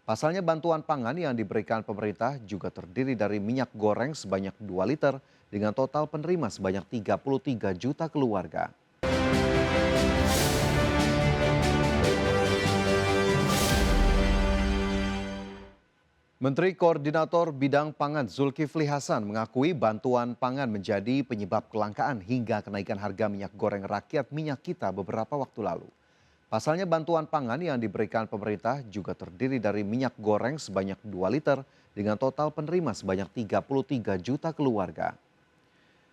Pasalnya bantuan pangan yang diberikan pemerintah juga terdiri dari minyak goreng sebanyak 2 liter dengan total penerima sebanyak 33 juta keluarga. Menteri Koordinator Bidang Pangan Zulkifli Hasan mengakui bantuan pangan menjadi penyebab kelangkaan hingga kenaikan harga minyak goreng rakyat minyak kita beberapa waktu lalu. Pasalnya bantuan pangan yang diberikan pemerintah juga terdiri dari minyak goreng sebanyak 2 liter dengan total penerima sebanyak 33 juta keluarga.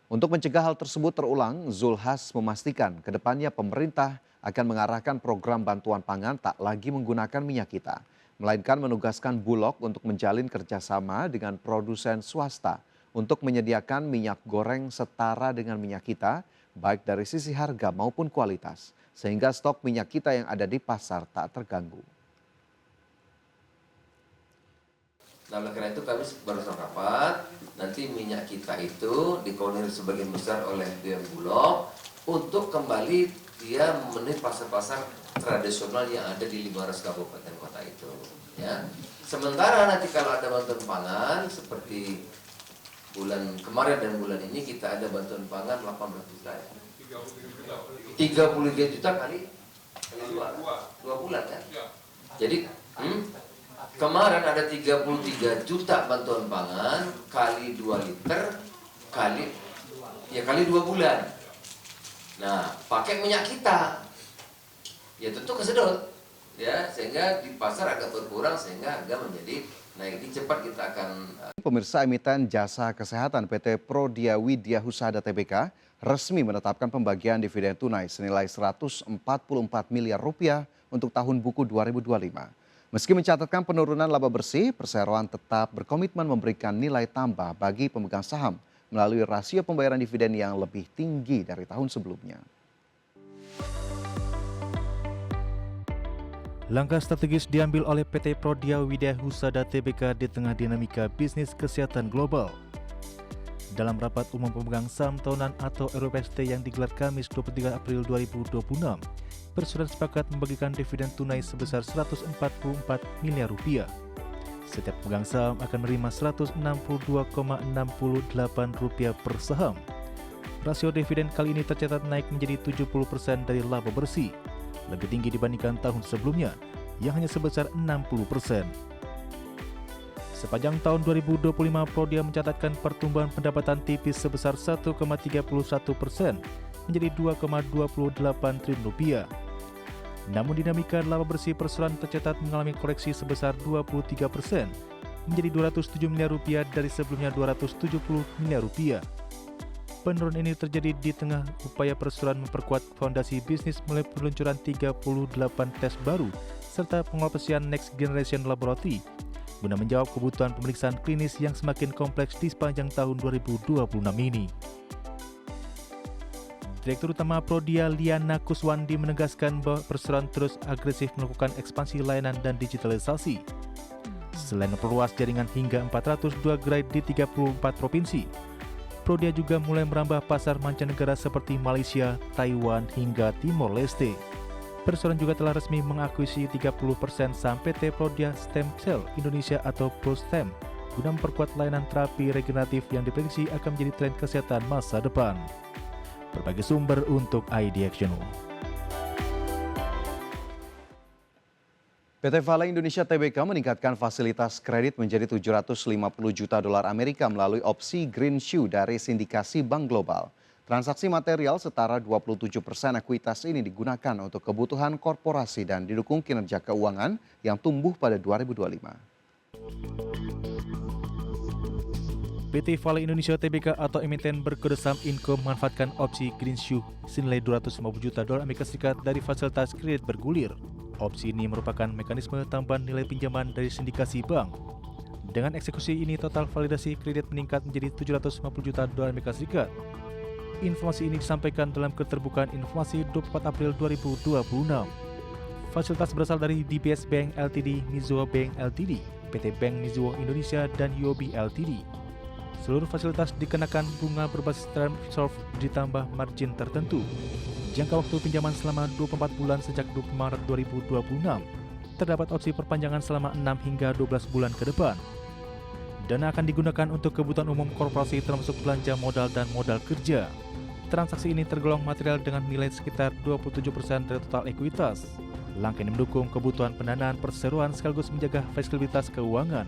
Untuk mencegah hal tersebut terulang, Zulhas memastikan ke depannya pemerintah akan mengarahkan program bantuan pangan tak lagi menggunakan minyak kita, melainkan menugaskan Bulog untuk menjalin kerjasama dengan produsen swasta untuk menyediakan minyak goreng setara dengan minyak kita, baik dari sisi harga maupun kualitas, sehingga stok minyak kita yang ada di pasar tak terganggu. Nah, oleh karena itu kami baru rapat, nanti minyak kita itu dikoordinir sebagian besar oleh Dewan Bulog untuk kembali dia memenuhi pasar-pasar tradisional yang ada di 500 kabupaten kota itu. Ya. Sementara nanti kalau ada bantuan pangan seperti bulan kemarin dan bulan ini kita ada bantuan pangan 18 juta. 33 juta kali 2 bulan kan. Jadi kemarin ada 33 juta bantuan pangan kali 2 liter kali 2 bulan. Nah, pakai minyak kita. Ya tentu kesedot. Ya, sehingga di pasar agak berkurang sehingga harga menjadi naik. Ini cepat kita akan Pemirsa, emiten jasa kesehatan PT Prodia Widya Husada Tbk resmi menetapkan pembagian dividen tunai senilai 144 miliar rupiah untuk tahun buku 2025. Meski mencatatkan penurunan laba bersih, perseroan tetap berkomitmen memberikan nilai tambah bagi pemegang saham melalui rasio pembayaran dividen yang lebih tinggi dari tahun sebelumnya. Langkah strategis diambil oleh PT Prodia Widya Husada Tbk di tengah dinamika bisnis kesehatan global. Dalam rapat umum pemegang saham tahunan atau RPST yang digelar Kamis 23 April 2026, perseroan sepakat membagikan dividen tunai sebesar 144 miliar rupiah. Setiap pemegang saham akan menerima Rp162,68 per saham. Rasio dividen kali ini tercatat naik menjadi 70% dari laba bersih, lebih tinggi dibandingkan tahun sebelumnya yang hanya sebesar 60%. Sepanjang tahun 2025, Prodia mencatatkan pertumbuhan pendapatan tipis sebesar 1,31% menjadi Rp2,28 triliun. Namun dinamika laba bersih perseroan tercatat mengalami koreksi sebesar 23% menjadi Rp207 miliar dari sebelumnya Rp270 miliar. Penurunan ini terjadi di tengah upaya perseroan memperkuat fondasi bisnis melalui peluncuran 38 tes baru serta pengoperasian Next Generation Laboratory guna menjawab kebutuhan pemeriksaan klinis yang semakin kompleks di sepanjang tahun 2026 ini. Direktur Utama Prodia Liana Kuswandi menegaskan bahwa perseroan terus agresif melakukan ekspansi layanan dan digitalisasi. Selain memperluas jaringan hingga 402 gerai di 34 provinsi, Prodia juga mulai merambah pasar mancanegara seperti Malaysia, Taiwan, hingga Timor Leste. Perseroan juga telah resmi mengakuisisi 30% saham PT Prodia Stem Cell Indonesia atau ProStem guna memperkuat layanan terapi regeneratif yang diprediksi akan menjadi tren kesehatan masa depan. Berbagai sumber untuk ID Action. PT Vale Indonesia Tbk meningkatkan fasilitas kredit menjadi 750 juta dolar Amerika melalui opsi Green Shoe dari sindikasi Bank Global. Transaksi material setara 27% ekuitas ini digunakan untuk kebutuhan korporasi dan didukung kinerja keuangan yang tumbuh pada 2025. PT Vale Indonesia Tbk atau emiten berkode saham Inco memanfaatkan opsi Green Shoe senilai 250 juta dolar Amerika Serikat dari fasilitas kredit bergulir. Opsi ini merupakan mekanisme tambahan nilai pinjaman dari sindikasi bank. Dengan eksekusi ini, total validasi kredit meningkat menjadi 750 juta dolar Amerika Serikat. Informasi ini disampaikan dalam keterbukaan informasi 24 April 2026. Fasilitas berasal dari DBS Bank Ltd, Mizuho Bank Ltd, PT Bank Mizuho Indonesia, dan UOB Ltd. Seluruh fasilitas dikenakan bunga berbasis term SOFR ditambah margin tertentu. Jangka waktu pinjaman selama 24 bulan sejak 20 Maret 2026. terdapat opsi perpanjangan selama 6 hingga 12 bulan ke depan. Dana akan digunakan untuk kebutuhan umum korporasi termasuk belanja modal dan modal kerja. Transaksi ini tergolong material dengan nilai sekitar 27% dari total ekuitas. Langkah ini mendukung kebutuhan pendanaan perseroan sekaligus menjaga fleksibilitas keuangan.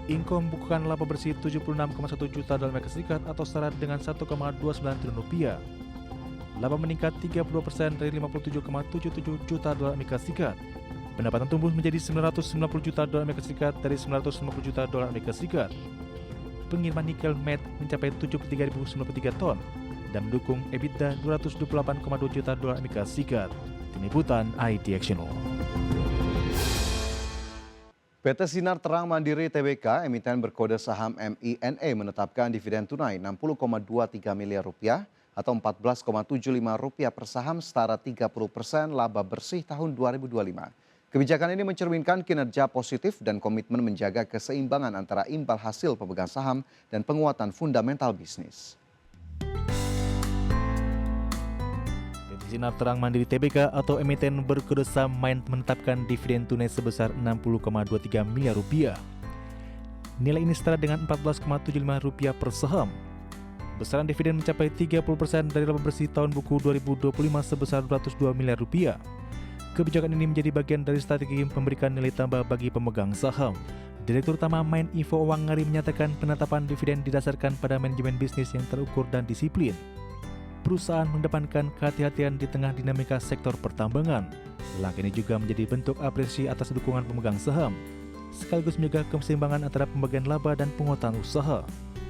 Inco membukukan laba bersih 76,1 juta dolar Amerika Serikat atau setara dengan 1,29 triliun rupiah. Laba meningkat 30% dari 57,77 juta dolar Amerika Serikat. Pendapatan tumbuh menjadi 990 juta dolar Amerika Serikat dari 950 juta dolar Amerika Serikat. Pengiriman nikel met mencapai 73.093 ton dan mendukung EBITDA 228,2 juta dolar Amerika Serikat. Tim Liputan IT Actiono. PT Sinar Terang Mandiri Tbk, emiten berkode saham MINE menetapkan dividen tunai 60,23 miliar rupiah atau 14,75 rupiah per saham setara 30% laba bersih tahun 2025. Kebijakan ini mencerminkan kinerja positif dan komitmen menjaga keseimbangan antara imbal hasil pemegang saham dan penguatan fundamental bisnis. Sinar Terang Mandiri Tbk atau emiten berkode saham MINE menetapkan dividen tunai sebesar 60,23 miliar rupiah. Nilai ini setara dengan 14,75 rupiah per saham. Besaran dividen mencapai 30% dari laba bersih tahun buku 2025 sebesar 202 miliar rupiah. Kebijakan ini menjadi bagian dari strategi memberikan nilai tambah bagi pemegang saham. Direktur Utama MINE Ivo Wangari menyatakan penetapan dividen didasarkan pada manajemen bisnis yang terukur dan disiplin. Perusahaan mengedepankan kehati-hatian di tengah dinamika sektor pertambangan. Langkah ini juga menjadi bentuk apresiasi atas dukungan pemegang saham, sekaligus menjaga keseimbangan antara pembagian laba dan penguatan usaha.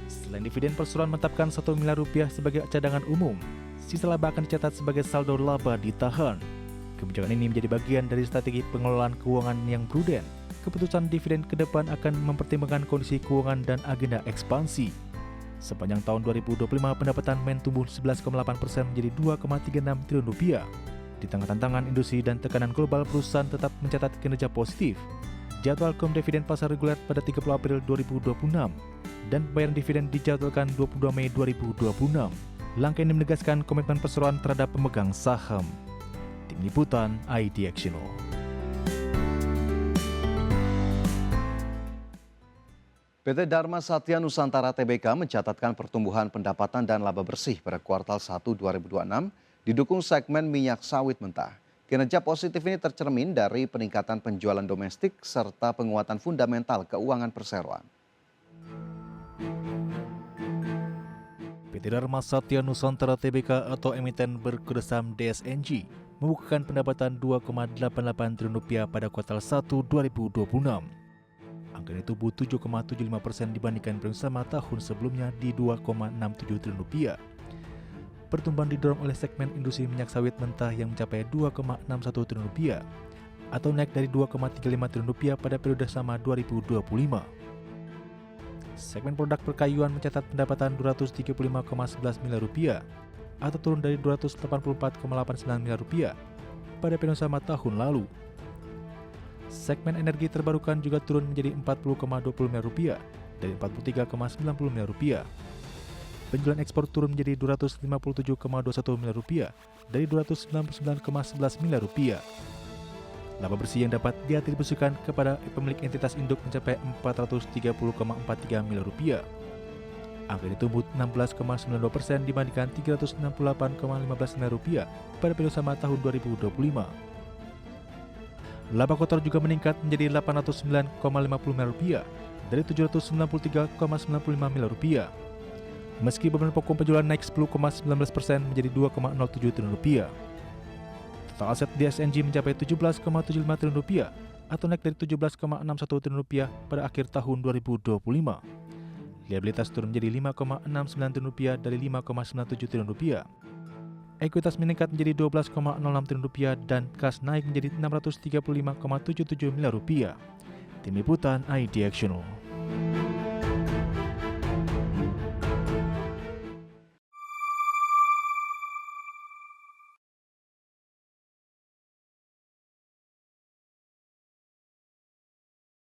Selain dividen, perseroan menetapkan 1 miliar rupiah sebagai cadangan umum. Sisa laba akan dicatat sebagai saldo laba ditahan. Kebijakan ini menjadi bagian dari strategi pengelolaan keuangan yang prudent. Keputusan dividen ke depan akan mempertimbangkan kondisi keuangan dan agenda ekspansi. Sepanjang tahun 2025, pendapatan MINE tumbuh 11,8% menjadi 2,36 triliun rupiah. Di tengah tantangan industri dan tekanan global, perusahaan tetap mencatat kinerja positif. Jadwal dividen pasar reguler pada 30 April 2026 dan pembayaran dividen dijadwalkan 22 Mei 2026. Langkah ini menegaskan komitmen perseroan terhadap pemegang saham. Tim Liputan IT Actiono. PT Dharma Satya Nusantara Tbk mencatatkan pertumbuhan pendapatan dan laba bersih pada kuartal 1 2026 didukung segmen minyak sawit mentah. Kinerja positif ini tercermin dari peningkatan penjualan domestik serta penguatan fundamental keuangan perseroan. PT Dharma Satya Nusantara Tbk atau emiten berkode saham DSNG membukukan pendapatan 2,88 triliun rupiah pada kuartal 1 2026. Angka ini tumbuh 7,75% dibandingkan periode sama tahun sebelumnya di 2,67 triliun rupiah. Pertumbuhan didorong oleh segmen industri minyak sawit mentah yang mencapai 2,61 triliun rupiah atau naik dari 2,35 triliun rupiah pada periode sama 2025. Segmen produk perkayuan mencatat pendapatan 235,11 miliar rupiah atau turun dari 284,89 miliar rupiah pada periode sama tahun lalu. Segmen energi terbarukan juga turun menjadi 40,20 miliar rupiah dari 43,90 miliar rupiah. Penjualan ekspor turun menjadi 257,21 miliar rupiah dari 299,11 miliar rupiah. Laba bersih yang dapat diatribusikan kepada pemilik entitas induk mencapai 430,43 miliar rupiah. Angka ini tumbuh 16,92% dibandingkan 368,15 miliar rupiah pada periode sama tahun 2025. Laba kotor juga meningkat menjadi 809,50 miliar rupiah dari 793,95 miliar rupiah. Meski beban pokok penjualan naik 10,19% menjadi 2,07 triliun rupiah. Total aset DSNG mencapai 17,75 triliun rupiah atau naik dari 17,61 triliun rupiah pada akhir tahun 2025. Liabilitas turun menjadi 5,69 triliun rupiah dari 5,97 triliun rupiah. Ekuitas meningkat menjadi 12,06 triliun rupiah dan kas naik menjadi 635,77 miliar rupiah. Tim Liputan IT Actiono.